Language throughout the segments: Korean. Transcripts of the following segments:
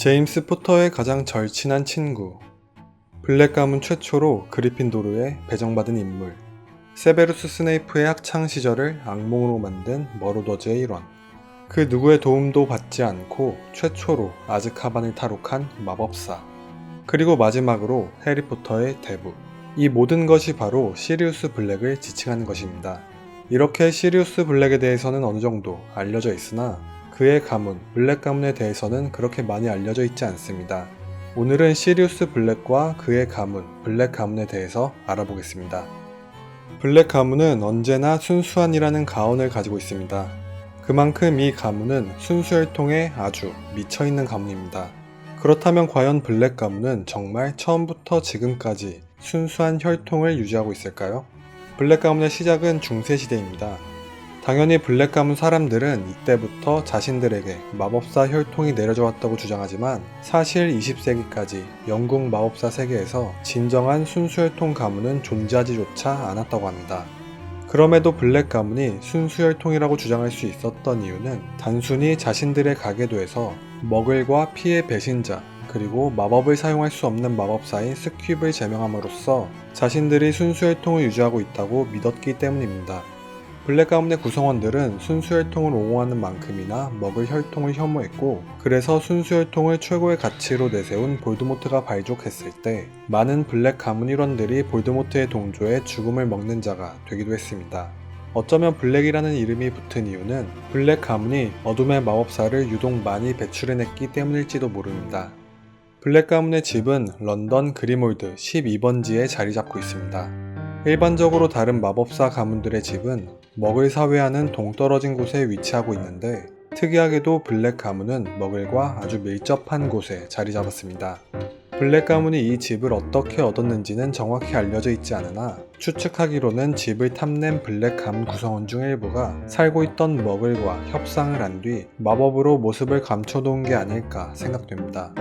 제임스 포터의 가장 절친한 친구, 블랙 가문 최초로 그리핀도르에 배정받은 인물, 세베루스 스네이프의 학창 시절을 악몽으로 만든 머로더즈의 일원, 그 누구의 도움도 받지 않고 최초로 아즈카반을 탈옥한 마법사, 그리고 마지막으로 해리포터의 대부. 이 모든 것이 바로 시리우스 블랙을 지칭하는 것입니다. 이렇게 시리우스 블랙에 대해서는 어느 정도 알려져 있으나 그의 가문, 블랙 가문에 대해서는 그렇게 많이 알려져 있지 않습니다. 오늘은 시리우스 블랙과 그의 가문, 블랙 가문에 대해서 알아보겠습니다. 블랙 가문은 언제나 순수한이라는 가언을 가지고 있습니다. 그만큼 이 가문은 순수혈통에 아주 미쳐있는 가문입니다. 그렇다면 과연 블랙 가문은 정말 처음부터 지금까지 순수한 혈통을 유지하고 있을까요? 블랙 가문의 시작은 중세시대입니다. 당연히 블랙 가문 사람들은 이때부터 자신들에게 마법사 혈통이 내려져 왔다고 주장하지만 사실 20세기까지 영국 마법사 세계에서 진정한 순수혈통 가문은 존재하지조차 않았다고 합니다. 그럼에도 블랙 가문이 순수혈통이라고 주장할 수 있었던 이유는 단순히 자신들의 가계도에서 머글과 피의 배신자 그리고 마법을 사용할 수 없는 마법사인 스퀴브를 제명함으로써 자신들이 순수혈통을 유지하고 있다고 믿었기 때문입니다. 블랙 가문의 구성원들은 순수혈통을 옹호하는 만큼이나 머글 혈통을 혐오했고 그래서 순수혈통을 최고의 가치로 내세운 볼드모트가 발족했을 때 많은 블랙 가문 일원들이 볼드모트의 동조에 죽음을 먹는 자가 되기도 했습니다. 어쩌면 블랙이라는 이름이 붙은 이유는 블랙 가문이 어둠의 마법사를 유독 많이 배출해냈기 때문일지도 모릅니다. 블랙 가문의 집은 런던 그리몰드 12번지에 자리 잡고 있습니다. 일반적으로 다른 마법사 가문들의 집은 머글 사회와는 동떨어진 곳에 위치하고 있는데 특이하게도 블랙 가문은 머글과 아주 밀접한 곳에 자리 잡았습니다. 블랙 가문이 이 집을 어떻게 얻었는지는 정확히 알려져 있지 않으나 추측하기로는 집을 탐낸 블랙 가문 구성원 중 일부가 살고 있던 머글과 협상을 한 뒤 마법으로 모습을 감춰놓은 게 아닐까 생각됩니다.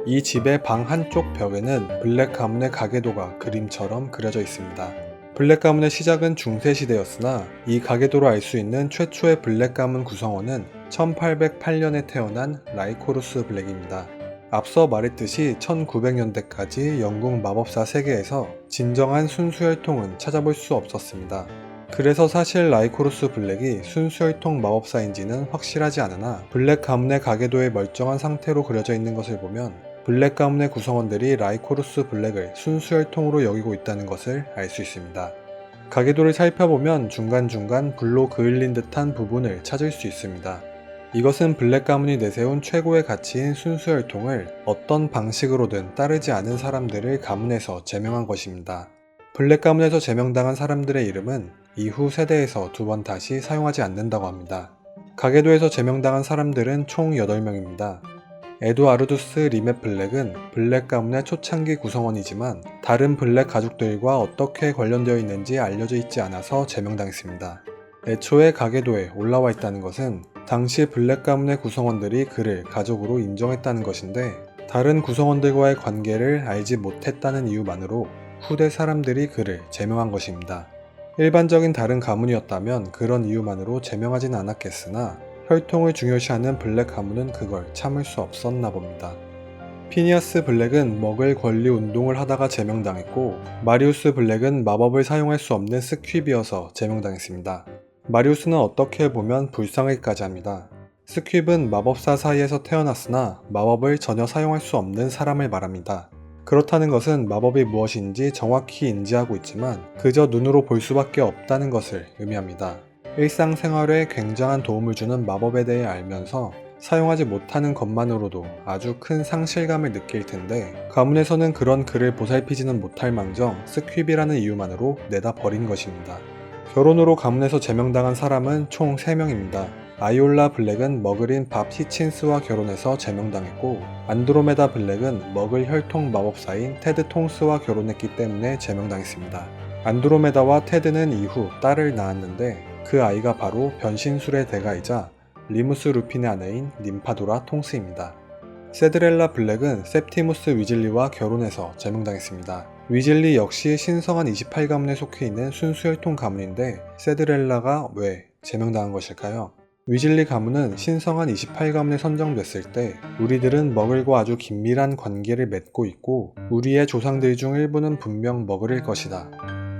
이 집의 방 한쪽 벽에는 블랙 가문의 가계도가 그림처럼 그려져 있습니다. 블랙 가문의 시작은 중세시대였으나 이 가계도로 알 수 있는 최초의 블랙 가문 구성원은 1808년에 태어난 라이코루스 블랙입니다. 앞서 말했듯이 1900년대까지 영국 마법사 세계에서 진정한 순수혈통은 찾아볼 수 없었습니다. 그래서 사실 라이코루스 블랙이 순수혈통 마법사인지는 확실하지 않으나 블랙 가문의 가계도에 멀쩡한 상태로 그려져 있는 것을 보면 블랙 가문의 구성원들이 라이코루스 블랙을 순수혈통으로 여기고 있다는 것을 알 수 있습니다. 가계도를 살펴보면 중간중간 불로 그을린 듯한 부분을 찾을 수 있습니다. 이것은 블랙 가문이 내세운 최고의 가치인 순수혈통을 어떤 방식으로든 따르지 않은 사람들을 가문에서 제명한 것입니다. 블랙 가문에서 제명당한 사람들의 이름은 이후 세대에서 두 번 다시 사용하지 않는다고 합니다. 가계도에서 제명당한 사람들은 총 8명입니다. 에두아르두스 리메 블랙은 블랙 가문의 초창기 구성원이지만 다른 블랙 가족들과 어떻게 관련되어 있는지 알려져 있지 않아서 제명당했습니다. 애초에 가계도에 올라와 있다는 것은 당시 블랙 가문의 구성원들이 그를 가족으로 인정했다는 것인데 다른 구성원들과의 관계를 알지 못했다는 이유만으로 후대 사람들이 그를 제명한 것입니다. 일반적인 다른 가문이었다면 그런 이유만으로 제명하진 않았겠으나 혈통을 중요시하는 블랙 가문은 그걸 참을 수 없었나 봅니다. 피니아스 블랙은 머글 권리 운동을 하다가 제명당했고 마리우스 블랙은 마법을 사용할 수 없는 스퀴브여서 제명당했습니다. 마리우스는 어떻게 보면 불쌍하기까지 합니다. 스퀴브는 마법사 사이에서 태어났으나 마법을 전혀 사용할 수 없는 사람을 말합니다. 그렇다는 것은 마법이 무엇인지 정확히 인지하고 있지만 그저 눈으로 볼 수밖에 없다는 것을 의미합니다. 일상생활에 굉장한 도움을 주는 마법에 대해 알면서 사용하지 못하는 것만으로도 아주 큰 상실감을 느낄 텐데 가문에서는 그런 그를 보살피지는 못할 망정 스퀴비라는 이유만으로 내다 버린 것입니다. 결혼으로 가문에서 제명당한 사람은 총 3명입니다. 아이올라 블랙은 머글인 밥 히친스와 결혼해서 제명당했고 안드로메다 블랙은 머글 혈통 마법사인 테드 통스와 결혼했기 때문에 제명당했습니다. 안드로메다와 테드는 이후 딸을 낳았는데 그 아이가 바로 변신술의 대가이자 리무스 루핀의 아내인 님파도라 통스입니다. 세드렐라 블랙은 septimus 위즐리와 결혼해서 제명당했습니다. 위즐리 역시 신성한 28가문에 속해 있는 순수혈통 가문인데 세드렐라가 왜 제명당한 것일까요? 위즐리 가문은 신성한 28가문에 선정됐을 때 우리들은 머글과 아주 긴밀한 관계를 맺고 있고 우리의 조상들 중 일부는 분명 머글일 것이다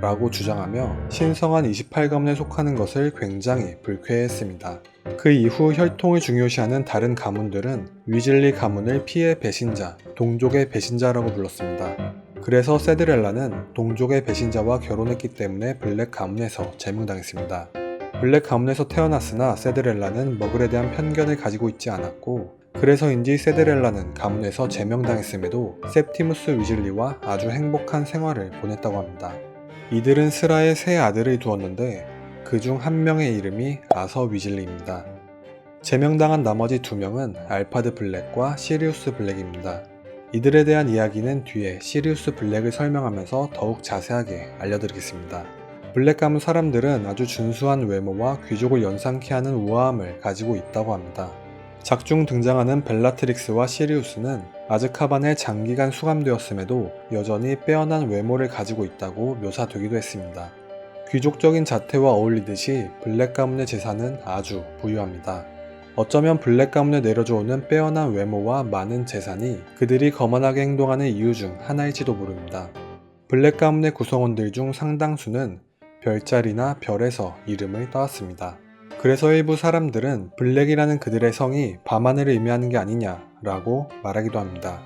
라고 주장하며 신성한 28가문에 속하는 것을 굉장히 불쾌해했습니다. 그 이후 혈통을 중요시하는 다른 가문들은 위즐리 가문을 피의 배신자, 동족의 배신자라고 불렀습니다. 그래서 세드렐라는 동족의 배신자와 결혼했기 때문에 블랙 가문에서 제명당했습니다. 블랙 가문에서 태어났으나 세드렐라는 머글에 대한 편견을 가지고 있지 않았고 그래서인지 세드렐라는 가문에서 제명당했음에도 셉티무스 위즐리와 아주 행복한 생활을 보냈다고 합니다. 이들은 스라에 세 아들을 두었는데 그중 한 명의 이름이 아서 위즐리입니다. 제명당한 나머지 두 명은 알파드 블랙과 시리우스 블랙입니다. 이들에 대한 이야기는 뒤에 시리우스 블랙을 설명하면서 더욱 자세하게 알려드리겠습니다. 블랙 가문 사람들은 아주 준수한 외모와 귀족을 연상케 하는 우아함을 가지고 있다고 합니다. 작중 등장하는 벨라트릭스와 시리우스는 아즈카반에 장기간 수감되었음에도 여전히 빼어난 외모를 가지고 있다고 묘사되기도 했습니다. 귀족적인 자태와 어울리듯이 블랙 가문의 재산은 아주 부유합니다. 어쩌면 블랙 가문에 내려져오는 빼어난 외모와 많은 재산이 그들이 거만하게 행동하는 이유 중 하나일지도 모릅니다. 블랙 가문의 구성원들 중 상당수는 별자리나 별에서 이름을 따왔습니다. 그래서 일부 사람들은 블랙이라는 그들의 성이 밤하늘을 의미하는 게 아니냐라고 말하기도 합니다.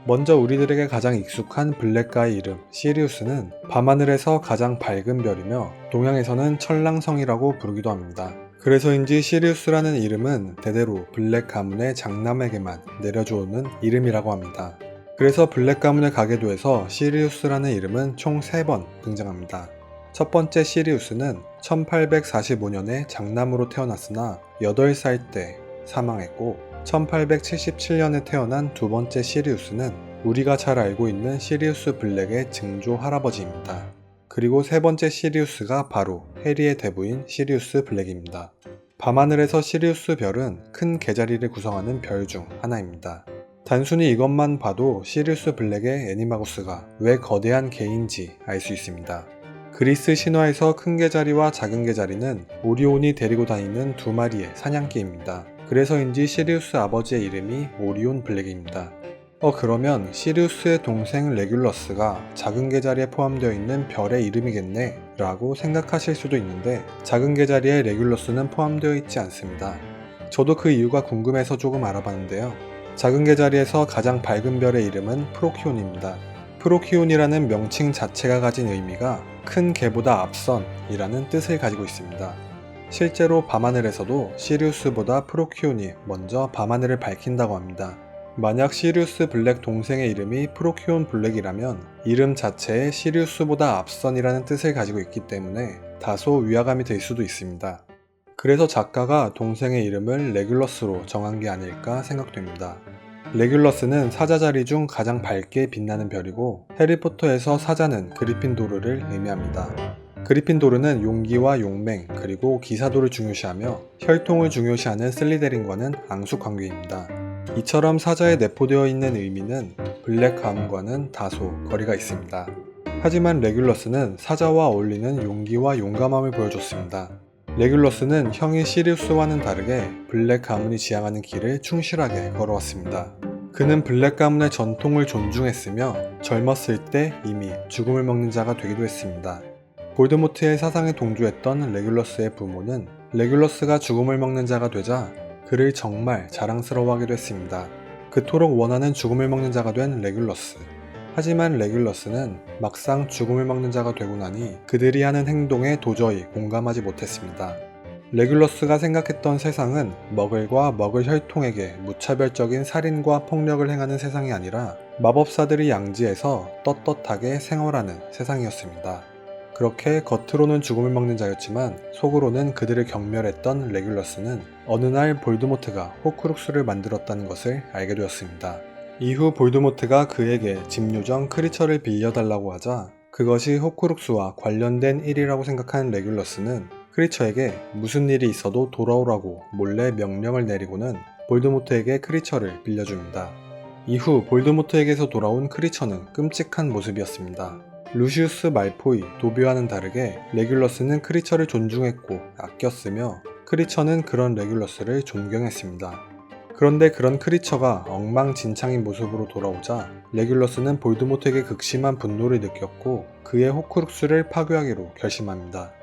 먼저 우리들에게 가장 익숙한 블랙가의 이름 시리우스는 밤하늘에서 가장 밝은 별이며 동양에서는 천랑성이라고 부르기도 합니다. 그래서인지 시리우스라는 이름은 대대로 블랙 가문의 장남에게만 내려져오는 이름이라고 합니다. 그래서 블랙 가문의 가계도에서 시리우스라는 이름은 총 3번 등장합니다. 첫 번째 시리우스는 1845년에 장남으로 태어났으나 8살 때 사망했고 1877년에 태어난 두 번째 시리우스는 우리가 잘 알고 있는 시리우스 블랙의 증조 할아버지입니다. 그리고 세 번째 시리우스가 바로 해리의 대부인 시리우스 블랙입니다. 밤하늘에서 시리우스 별은 큰 개자리를 구성하는 별 중 하나입니다. 단순히 이것만 봐도 시리우스 블랙의 애니마고스가 왜 거대한 개인지 알 수 있습니다. 그리스 신화에서 큰 개자리와 작은 개자리는 오리온이 데리고 다니는 두 마리의 사냥개입니다. 그래서인지 시리우스 아버지의 이름이 오리온 블랙입니다. 그러면 시리우스의 동생 레귤러스가 작은 개자리에 포함되어 있는 별의 이름이겠네 라고 생각하실 수도 있는데 작은 개자리에 레귤러스는 포함되어 있지 않습니다. 저도 그 이유가 궁금해서 조금 알아봤는데요. 작은 개자리에서 가장 밝은 별의 이름은 프로키온입니다. 프로키온이라는 명칭 자체가 가진 의미가 큰 개보다 앞선 이라는 뜻을 가지고 있습니다. 실제로 밤하늘에서도 시리우스보다 프로키온이 먼저 밤하늘을 밝힌다고 합니다. 만약 시리우스 블랙 동생의 이름이 프로키온 블랙이라면 이름 자체에 시리우스보다 앞선이라는 뜻을 가지고 있기 때문에 다소 위화감이 될 수도 있습니다. 그래서 작가가 동생의 이름을 레귤러스로 정한 게 아닐까 생각됩니다. 레귤러스는 사자 자리 중 가장 밝게 빛나는 별이고 해리포터에서 사자는 그리핀도르를 의미합니다. 그리핀도르는 용기와 용맹 그리고 기사도를 중요시하며 혈통을 중요시하는 슬리데린과는 앙숙관계입니다. 이처럼 사자에 내포되어 있는 의미는 블랙 가문과는 다소 거리가 있습니다. 하지만 레귤러스는 사자와 어울리는 용기와 용감함을 보여줬습니다. 레귤러스는 형인 시리우스와는 다르게 블랙 가문이 지향하는 길을 충실하게 걸어왔습니다. 그는 블랙 가문의 전통을 존중했으며 젊었을 때 이미 죽음을 먹는 자가 되기도 했습니다. 볼드모트의 사상에 동조했던 레귤러스의 부모는 레귤러스가 죽음을 먹는 자가 되자 그를 정말 자랑스러워하기도 했습니다. 그토록 원하는 죽음을 먹는 자가 된 레귤러스. 하지만 레귤러스는 막상 죽음을 먹는 자가 되고 나니 그들이 하는 행동에 도저히 공감하지 못했습니다. 레귤러스가 생각했던 세상은 머글과 머글 혈통에게 무차별적인 살인과 폭력을 행하는 세상이 아니라 마법사들이 양지에서 떳떳하게 생활하는 세상이었습니다. 그렇게 겉으로는 죽음을 먹는 자였지만 속으로는 그들을 경멸했던 레귤러스는 어느 날 볼드모트가 호크룩스를 만들었다는 것을 알게 되었습니다. 이후 볼드모트가 그에게 집요정 크리처를 빌려달라고 하자 그것이 호크룩스와 관련된 일이라고 생각한 레귤러스는 크리처에게 무슨 일이 있어도 돌아오라고 몰래 명령을 내리고는 볼드모트에게 크리처를 빌려줍니다. 이후 볼드모트에게서 돌아온 크리처는 끔찍한 모습이었습니다. 루시우스 말포이, 도비와는 다르게 레귤러스는 크리처를 존중했고 아꼈으며 크리처는 그런 레귤러스를 존경했습니다. 그런데 그런 크리처가 엉망진창인 모습으로 돌아오자 레귤러스는 볼드모트에게 극심한 분노를 느꼈고 그의 호크룩스를 파괴하기로 결심합니다.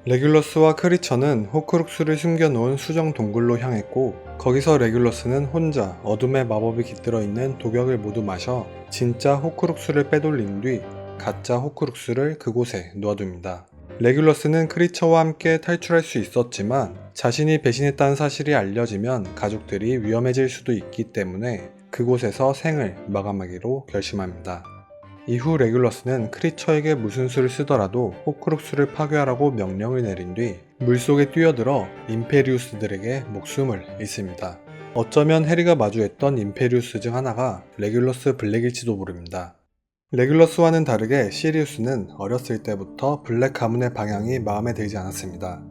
레귤러스와 크리처는 호크룩스를 숨겨놓은 수정 동굴로 향했고 거기서 레귤러스는 혼자 어둠의 마법이 깃들어 있는 독약을 모두 마셔 진짜 호크룩스를 빼돌린 뒤 가짜 호크룩스를 그곳에 놓아둡니다. 레귤러스는 크리처와 함께 탈출할 수 있었지만 자신이 배신했다는 사실이 알려지면 가족들이 위험해질 수도 있기 때문에 그곳에서 생을 마감하기로 결심합니다. 이후 레귤러스는 크리처에게 무슨 수를 쓰더라도 호크룩스를 파괴하라고 명령을 내린 뒤 물속에 뛰어들어 임페리우스들에게 목숨을 잃습니다. 어쩌면 해리가 마주했던 임페리우스 중 하나가 레귤러스 블랙일지도 모릅니다. 레귤러스와는 다르게 시리우스는 어렸을 때부터 블랙 가문의 방향이 마음에 들지 않았습니다.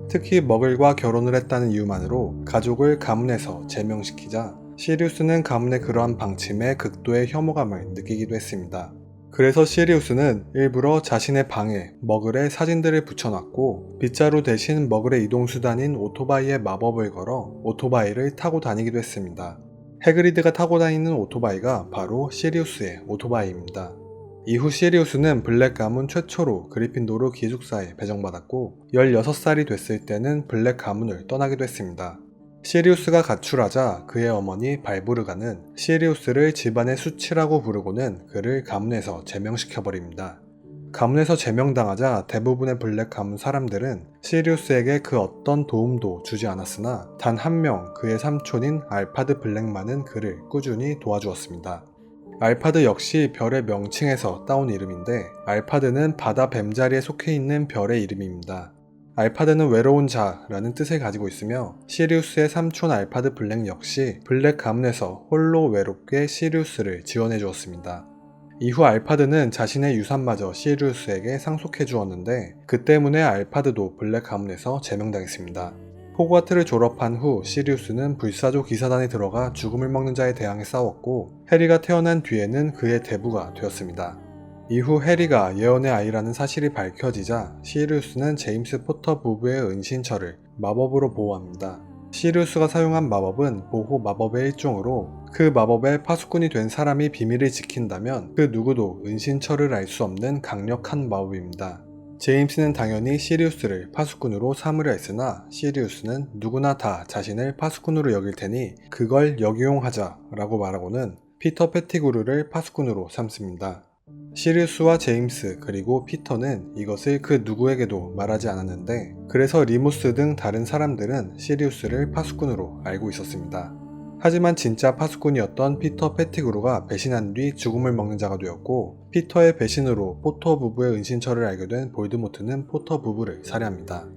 특히 머글과 결혼을 했다는 이유만으로 가족을 가문에서 제명시키자 시리우스는 가문의 그러한 방침에 극도의 혐오감을 느끼기도 했습니다. 그래서 시리우스는 일부러 자신의 방에 머글의 사진들을 붙여놨고 빗자루 대신 머글의 이동수단인 오토바이에 마법을 걸어 오토바이를 타고 다니기도 했습니다. 해그리드가 타고 다니는 오토바이가 바로 시리우스의 오토바이입니다. 이후 시리우스는 블랙 가문 최초로 그리핀도르 기숙사에 배정받았고 16살이 됐을 때는 블랙 가문을 떠나기도 했습니다. 시리우스가 가출하자 그의 어머니 발부르가는 시리우스를 집안의 수치라고 부르고는 그를 가문에서 제명시켜버립니다. 가문에서 제명당하자 대부분의 블랙 가문 사람들은 시리우스에게 그 어떤 도움도 주지 않았으나 단 한 명 그의 삼촌인 알파드 블랙만은 그를 꾸준히 도와주었습니다. 알파드 역시 별의 명칭에서 따온 이름인데 알파드는 바다 뱀자리에 속해 있는 별의 이름입니다. 알파드는 외로운 자라는 뜻을 가지고 있으며 시리우스의 삼촌 알파드 블랙 역시 블랙 가문에서 홀로 외롭게 시리우스를 지원해 주었습니다. 이후 알파드는 자신의 유산마저 시리우스에게 상속해 주었는데 그 때문에 알파드도 블랙 가문에서 제명당했습니다. 호그와트를 졸업한 후 시리우스는 불사조 기사단에 들어가 죽음을 먹는 자에 대항해 싸웠고 해리가 태어난 뒤에는 그의 대부가 되었습니다. 이후 해리가 예언의 아이라는 사실이 밝혀지자 시리우스는 제임스 포터 부부의 은신처를 마법으로 보호합니다. 시리우스가 사용한 마법은 보호 마법의 일종으로 그 마법에 파수꾼이 된 사람이 비밀을 지킨다면 그 누구도 은신처를 알 수 없는 강력한 마법입니다. 제임스는 당연히 시리우스를 파수꾼으로 삼으려 했으나 시리우스는 누구나 다 자신을 파수꾼으로 여길 테니 그걸 역이용하자 라고 말하고는 피터 페티그루를 파수꾼으로 삼습니다. 시리우스와 제임스 그리고 피터는 이것을 그 누구에게도 말하지 않았는데 그래서 리무스 등 다른 사람들은 시리우스를 파수꾼으로 알고 있었습니다. 하지만 진짜 파수꾼이었던 피터 페티그루가 배신한 뒤 죽음을 먹는 자가 되었고 피터의 배신으로 포터 부부의 은신처를 알게 된 볼드모트는 포터 부부를 살해합니다.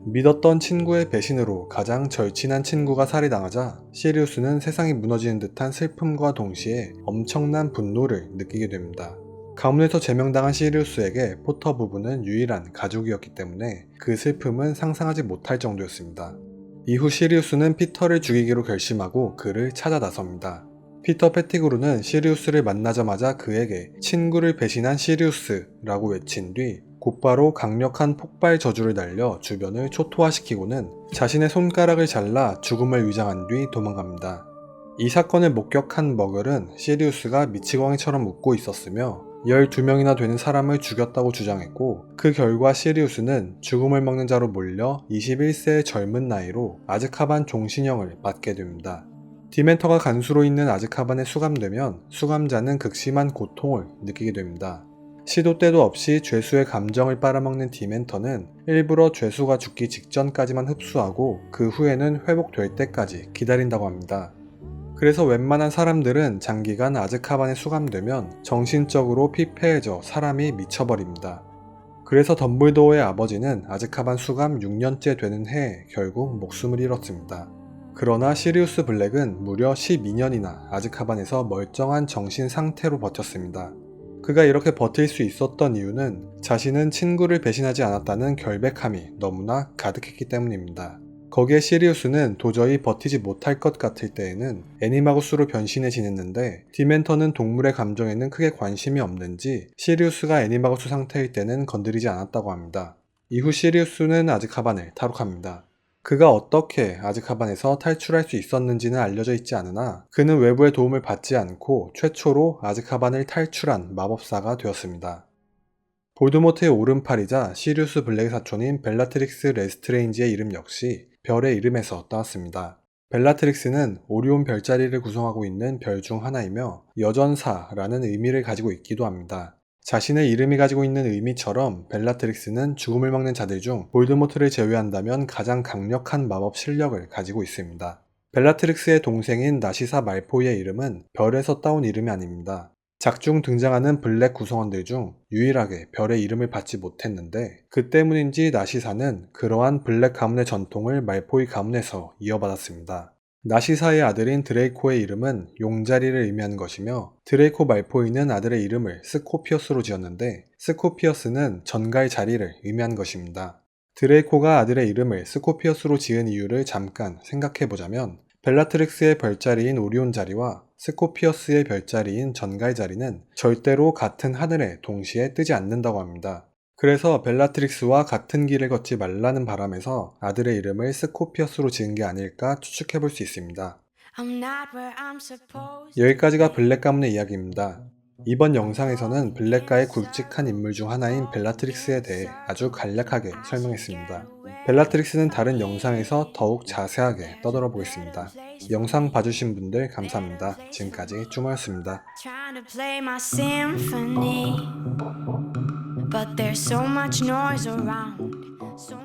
믿었던 친구의 배신으로 가장 절친한 친구가 살해당하자 시리우스는 세상이 무너지는 듯한 슬픔과 동시에 엄청난 분노를 느끼게 됩니다. 가문에서 제명당한 시리우스에게 포터 부부는 유일한 가족이었기 때문에 그 슬픔은 상상하지 못할 정도였습니다. 이후 시리우스는 피터를 죽이기로 결심하고 그를 찾아 나섭니다. 피터 페티그루는 시리우스를 만나자마자 그에게 친구를 배신한 시리우스라고 외친 뒤 곧바로 강력한 폭발 저주를 날려 주변을 초토화시키고는 자신의 손가락을 잘라 죽음을 위장한 뒤 도망갑니다. 이 사건을 목격한 머글은 시리우스가 미치광이처럼 웃고 있었으며 12명이나 되는 사람을 죽였다고 주장했고 그 결과 시리우스는 죽음을 먹는 자로 몰려 21세의 젊은 나이로 아즈카반 종신형을 받게 됩니다. 디멘터가 간수로 있는 아즈카반에 수감되면 수감자는 극심한 고통을 느끼게 됩니다. 시도 때도 없이 죄수의 감정을 빨아먹는 디멘터는 일부러 죄수가 죽기 직전까지만 흡수하고 그 후에는 회복될 때까지 기다린다고 합니다. 그래서 웬만한 사람들은 장기간 아즈카반에 수감되면 정신적으로 피폐해져 사람이 미쳐버립니다. 그래서 덤블도어의 아버지는 아즈카반 수감 6년째 되는 해에 결국 목숨을 잃었습니다. 그러나 시리우스 블랙은 무려 12년이나 아즈카반에서 멀쩡한 정신 상태로 버텼습니다. 그가 이렇게 버틸 수 있었던 이유는 자신은 친구를 배신하지 않았다는 결백함이 너무나 가득했기 때문입니다. 거기에 시리우스는 도저히 버티지 못할 것 같을 때에는 애니마구스로 변신해 지냈는데 디멘터는 동물의 감정에는 크게 관심이 없는지 시리우스가 애니마구스 상태일 때는 건드리지 않았다고 합니다. 이후 시리우스는 아즈카반을 탈옥합니다. 그가 어떻게 아즈카반에서 탈출할 수 있었는지는 알려져 있지 않으나 그는 외부의 도움을 받지 않고 최초로 아즈카반을 탈출한 마법사가 되었습니다. 볼드모트의 오른팔이자 시리우스 블랙의 사촌인 벨라트릭스 레스트레인지의 이름 역시 별의 이름에서 따왔습니다. 벨라트릭스는 오리온 별자리를 구성하고 있는 별 중 하나이며 여전사라는 의미를 가지고 있기도 합니다. 자신의 이름이 가지고 있는 의미처럼 벨라트릭스는 죽음을 막는 자들 중 볼드모트를 제외한다면 가장 강력한 마법 실력을 가지고 있습니다. 벨라트릭스의 동생인 나시사 말포이의 이름은 별에서 따온 이름이 아닙니다. 작중 등장하는 블랙 구성원들 중 유일하게 별의 이름을 받지 못했는데 그 때문인지 나시사는 그러한 블랙 가문의 전통을 말포이 가문에서 이어받았습니다. 나시사의 아들인 드레이코의 이름은 용자리를 의미하는 것이며 드레이코 말포이는 아들의 이름을 스코피어스로 지었는데 스코피어스는 전갈 자리를 의미하는 것입니다. 드레이코가 아들의 이름을 스코피어스로 지은 이유를 잠깐 생각해보자면 벨라트릭스의 별자리인 오리온 자리와 스코피어스의 별자리인 전갈 자리는 절대로 같은 하늘에 동시에 뜨지 않는다고 합니다. 그래서 벨라트릭스와 같은 길을 걷지 말라는 바람에서 아들의 이름을 스코피어스로 지은 게 아닐까 추측해볼 수 있습니다. 여기까지가 블랙 가문의 이야기입니다. 이번 영상에서는 블랙가의 굵직한 인물 중 하나인 벨라트릭스에 대해 아주 간략하게 설명했습니다. 벨라트릭스는 다른 영상에서 더욱 자세하게 떠들어 보겠습니다. 영상 봐주신 분들 감사합니다. 지금까지 쭈모였습니다. But there's so much noise around.